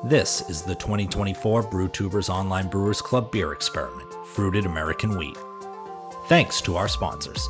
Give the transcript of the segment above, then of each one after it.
This is the 2024 BrewTubers Online Brewers Club Beer Experiment, Fruited American Wheat. Thanks to our sponsors.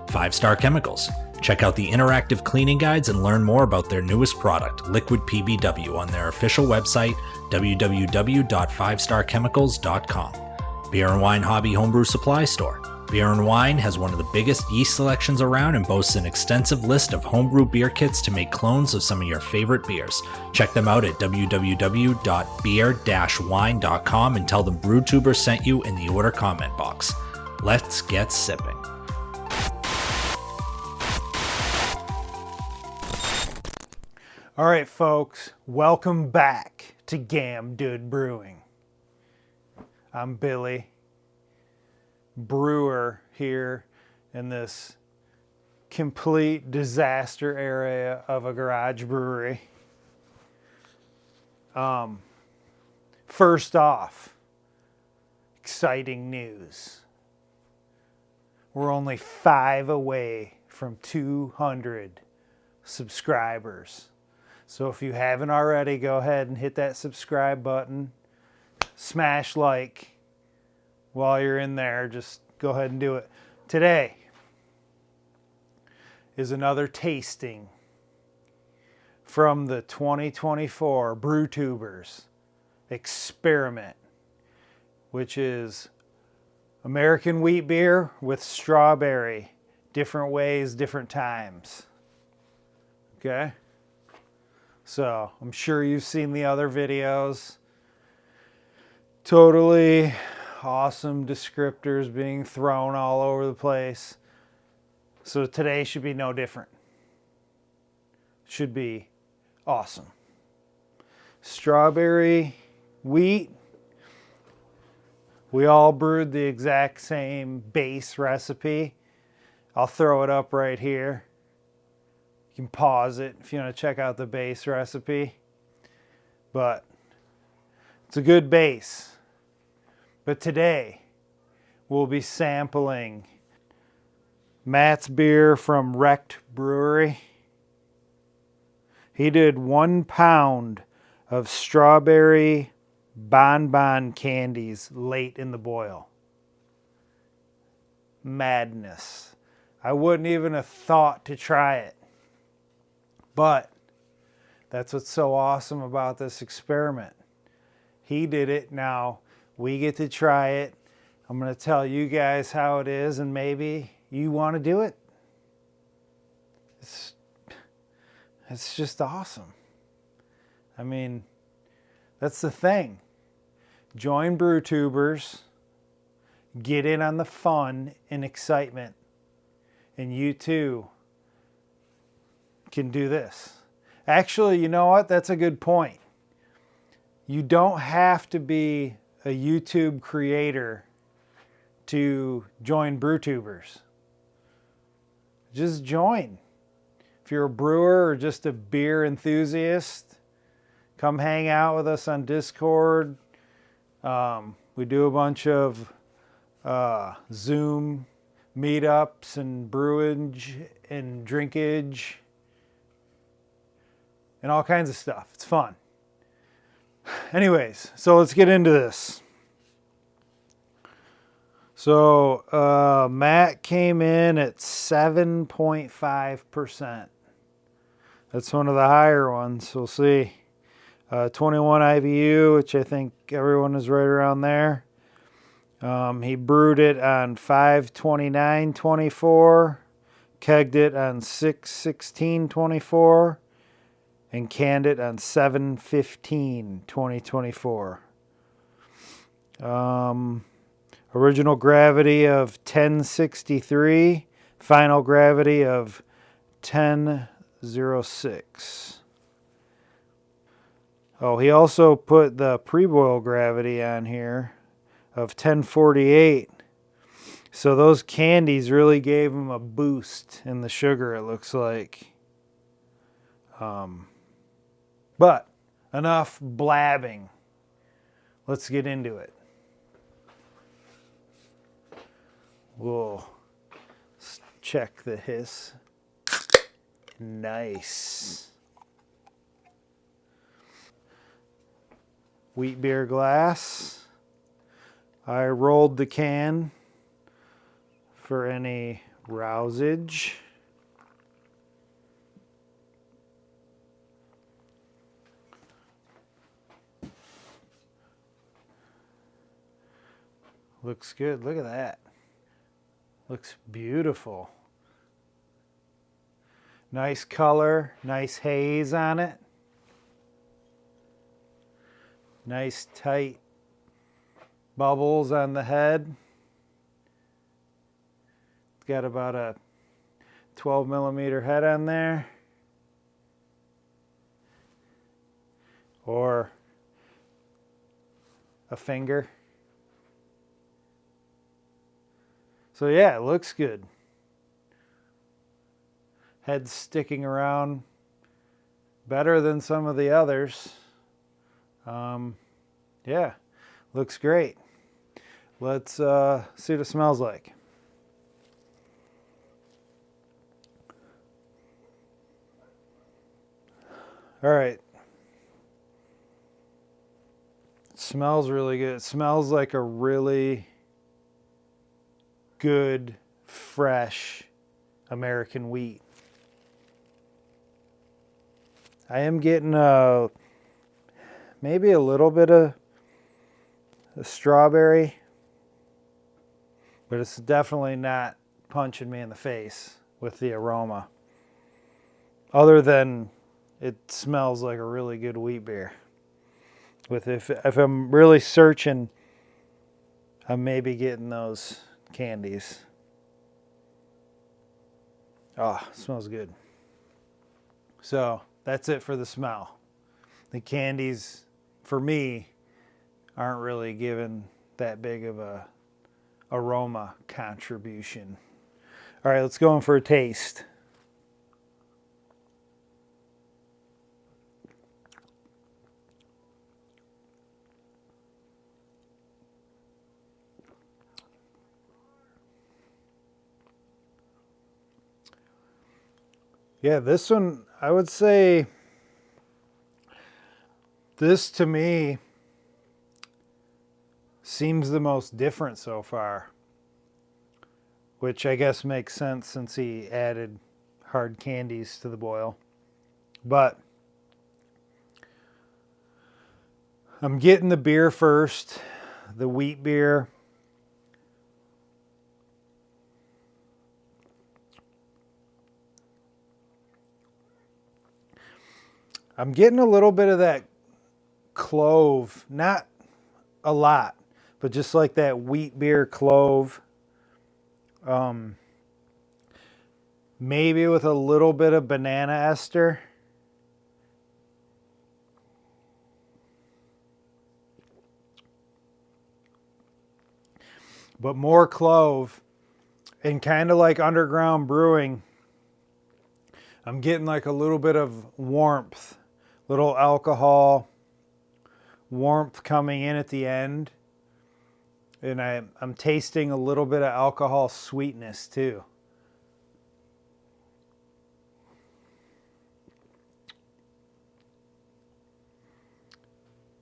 5 Star Chemicals. Check out the interactive cleaning guides and learn more about their newest product, Liquid PBW, on their official website, www.5starchemicals.com. Beer and Wine Hobby Homebrew Supply Store. Beer and Wine has one of the biggest yeast selections around and boasts an extensive list of homebrew beer kits to make clones of some of your favorite beers. Check them out at www.beer-wine.com and tell them BrewTubers sent you in the order comment box. Let's get sipping. All right, folks, welcome back to Dood Brewing. I'm Billy, brewer here in this complete disaster area of a garage brewery. First off, exciting news. We're only 5 away from 200 subscribers. So if you haven't already, go ahead and hit that subscribe button. Smash like while you're in there. Just go ahead and do it. Today is another tasting from the 2024 BrewTubers Experiment, which is American wheat beer with strawberry. Different ways, different times. Okay? So, I'm sure you've seen the other videos. Totally awesome descriptors being thrown all over the place. So today should be no different. Should be awesome. Strawberry wheat. We all brewed the exact same base recipe. I'll throw it up right here. You can pause it if you want to check out the base recipe. But it's a good base. But today, we'll be sampling Matt's beer from Wrecked Brewery. He did 1 pound of strawberry bonbon candies late in the boil. Madness. I wouldn't even have thought to try it. But that's what's so awesome about this experiment. He did it. Now we get to try it. I'm going to tell you guys how it is, and maybe you want to do it. It's just awesome. I mean, that's the thing. Join BrewTubers. Get in on the fun and excitement. And you too can do this. Actually, you know what? That's a good point. You don't have to be a YouTube creator to join BrewTubers. Just join. If you're a brewer or just a beer enthusiast, come hang out with us on Discord. We do a bunch of Zoom meetups and brewage and drinkage and all kinds of stuff. It's fun. Anyways, so let's get into this. So Matt came in at 7.5%. That's one of the higher ones. We'll see. 21 IBU, which I think everyone is right around there. He brewed it on 5/29/24, kegged it on 6/16/24, and canned it on 7/15/2024. Original gravity of 1063, final gravity of 1006. Oh, he also put the pre-boil gravity on here of 1048. So those candies really gave him a boost in the sugar, it looks like. But enough blabbing. Let's get into it. We'll check the hiss. Nice. wheat beer glass. I rolled the can for any rousage. Looks good. Look at that. Looks beautiful. Nice color, nice haze on it. Nice tight bubbles on the head. It's got about a 12 millimeter head on there. Or a finger. So yeah, it looks good. Head sticking around better than some of the others. Yeah, looks great. Let's see what it smells like. All right. It smells really good. It smells like a really good, fresh American wheat. I am getting maybe a little bit of the strawberry, but it's definitely not punching me in the face with the aroma. Other than it smells like a really good wheat beer. With if I'm really searching, I'm maybe getting those candies. Oh, smells good. So that's it for the smell. The candies, for me, aren't really giving that big of a aroma contribution. All right, let's go in for a taste. Yeah, this one, I would say, this to me seems the most different so far, which I guess makes sense since he added hard candies to the boil. But I'm getting the beer first, the wheat beer. I'm getting a little bit of that clove, not a lot, but just like that wheat beer clove. Maybe with a little bit of banana ester. But more clove, and kind of like underground brewing, I'm getting like a little bit of warmth, little alcohol warmth coming in at the end. And I'm tasting a little bit of alcohol sweetness too.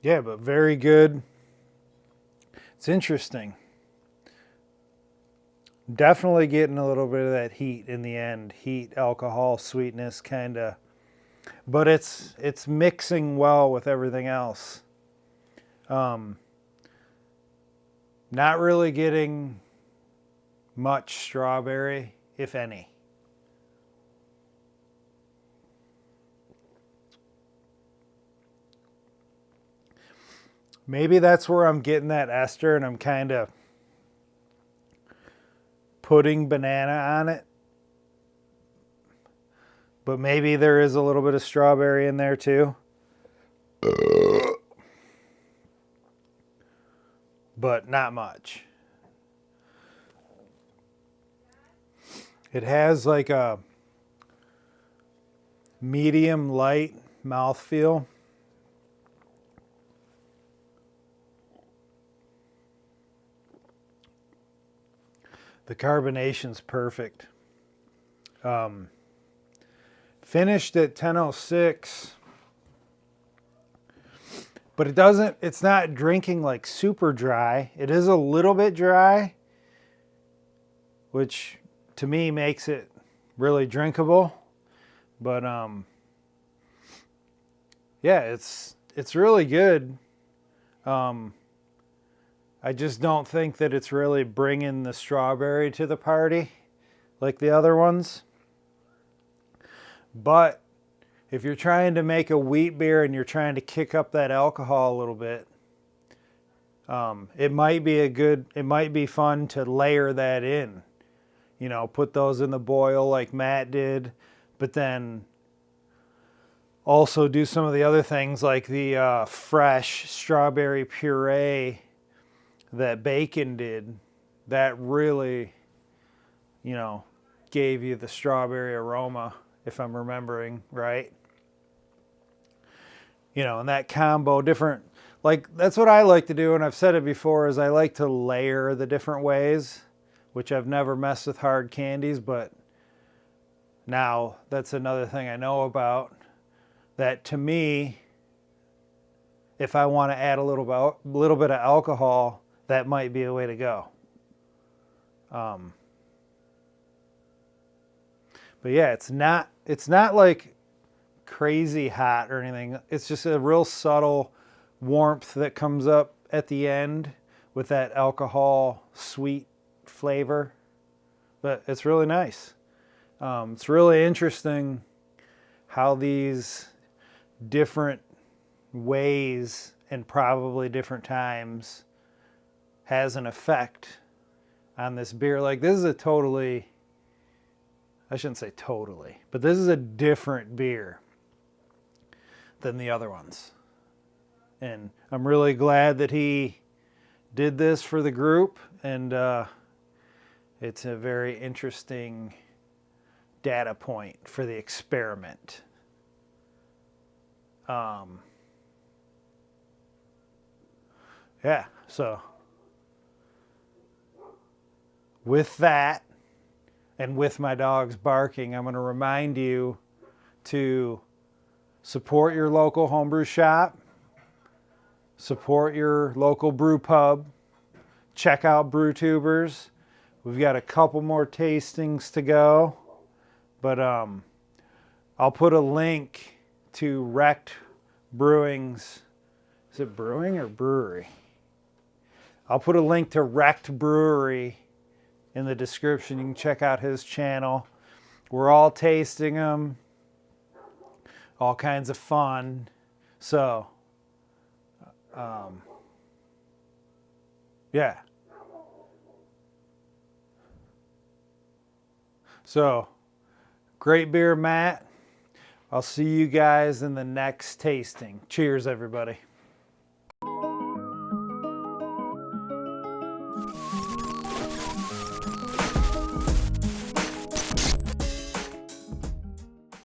Yeah, but very good. It's interesting. Definitely getting a little bit of that heat in the end. Heat, alcohol, sweetness, kind of. But it's mixing well with everything else. Not really getting much strawberry, if any. Maybe that's where I'm getting that ester and I'm kind of putting banana on it. But maybe there is a little bit of strawberry in there too. But not much. It has like a medium light mouthfeel. The carbonation's perfect. Finished at 10:06. But it's not drinking like super dry. It is a little bit dry, which to me makes it really drinkable. But yeah, it's really good. I just don't think that it's really bringing the strawberry to the party like the other ones. But if you're trying to make a wheat beer and you're trying to kick up that alcohol a little bit, it might be fun to layer that in. You know, put those in the boil like Matt did, but then also do some of the other things like the fresh strawberry puree that Bacon did. That really, you know, gave you the strawberry aroma, if I'm remembering right. You know, and that combo, different, like that's what I like to do, and I've said it before, is I like to layer the different ways, which I've never messed with hard candies, but now that's another thing I know about. That to me, if I want to add a little bit of alcohol, that might be a way to go. But yeah, it's not like crazy hot or anything. It's just a real subtle warmth that comes up at the end with that alcohol sweet flavor. But it's really nice. It's really interesting how these different ways and probably different times has an effect on this beer. Like this is a totally, I shouldn't say totally, but this is a different beer than the other ones. And I'm really glad that he did this for the group, and it's a very interesting data point for the experiment. Yeah, so with that, and with my dogs barking, I'm going to remind you to support your local homebrew shop, support your local brew pub, check out BrewTubers. We've got a couple more tastings to go, but I'll put a link to Wrecked Brewing's, is it brewing or brewery? I'll put a link to Wrecked Brewery in the description. You can check out his channel. We're all tasting them. All kinds of fun. So, yeah. So, great beer, Matt. I'll see you guys in the next tasting. Cheers, everybody.